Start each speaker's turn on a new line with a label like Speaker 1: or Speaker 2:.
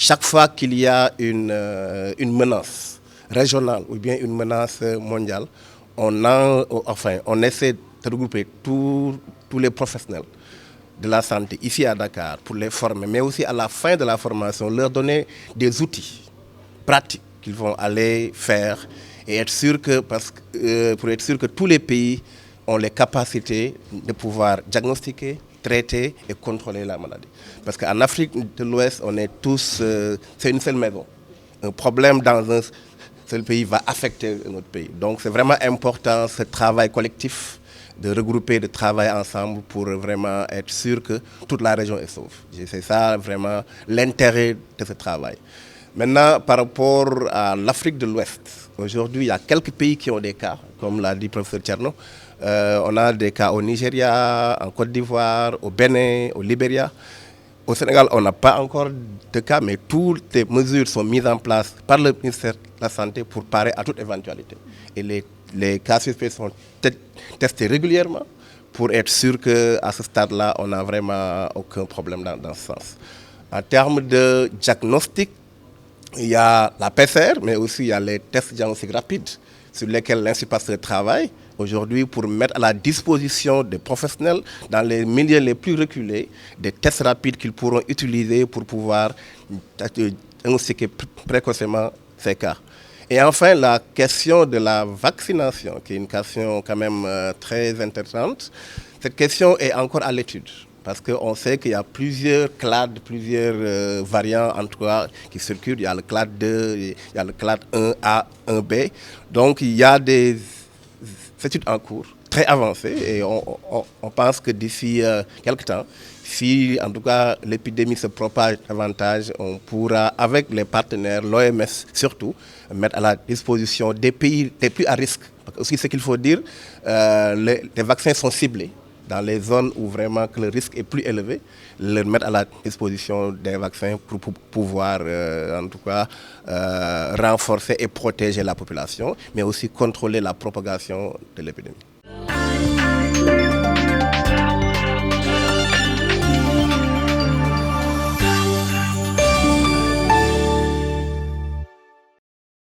Speaker 1: chaque fois qu'il y a une menace régionale ou bien une menace mondiale, on essaie de regrouper tous les professionnels de la santé ici à Dakar pour les former, mais aussi à la fin de la formation, leur donner des outils pratiques qu'ils vont aller faire et être sûr que, pour être sûr que tous les pays ont les capacités de pouvoir diagnostiquer, traiter et contrôler la maladie. Parce qu'en Afrique de l'Ouest, on est tous, c'est une seule maison. Un problème dans un seul pays va affecter notre pays. Donc c'est vraiment important ce travail collectif, de regrouper, de travailler ensemble pour vraiment être sûr que toute la région est sauve. C'est ça vraiment l'intérêt de ce travail. Maintenant, par rapport à l'Afrique de l'Ouest, aujourd'hui, il y a quelques pays qui ont des cas, comme l'a dit le professeur Tcherno. On a des cas au Nigeria, en Côte d'Ivoire, au Bénin, au Libéria. Au Sénégal, on n'a pas encore de cas, mais toutes les mesures sont mises en place par le ministère de la Santé pour parer à toute éventualité. Et les cas suspects sont testés régulièrement pour être sûr qu'à ce stade-là, on n'a vraiment aucun problème dans ce sens. En termes de diagnostic, il y a la PCR, mais aussi il y a les tests diagnostiques rapides sur lesquels l'Institut Pasteur travaille aujourd'hui pour mettre à la disposition des professionnels dans les milieux les plus reculés des tests rapides qu'ils pourront utiliser pour pouvoir diagnostiquer précocement ces cas. Et enfin, la question de la vaccination, qui est une question quand même très intéressante, cette question est encore à l'étude. Parce qu'on sait qu'il y a plusieurs clades, plusieurs variants en tout cas qui circulent. Il y a le clade 2, il y a le clade 1A, 1B. Donc il y a des études en cours très avancées et on pense que d'ici quelques temps, si en tout cas l'épidémie se propage davantage, on pourra avec les partenaires, l'OMS surtout, mettre à la disposition des pays les plus à risque. Parce que aussi ce qu'il faut dire, les vaccins sont ciblés dans les zones où vraiment que le risque est plus élevé, leur mettre à la disposition des vaccins pour pouvoir en tout cas renforcer et protéger la population, mais aussi contrôler la propagation de l'épidémie.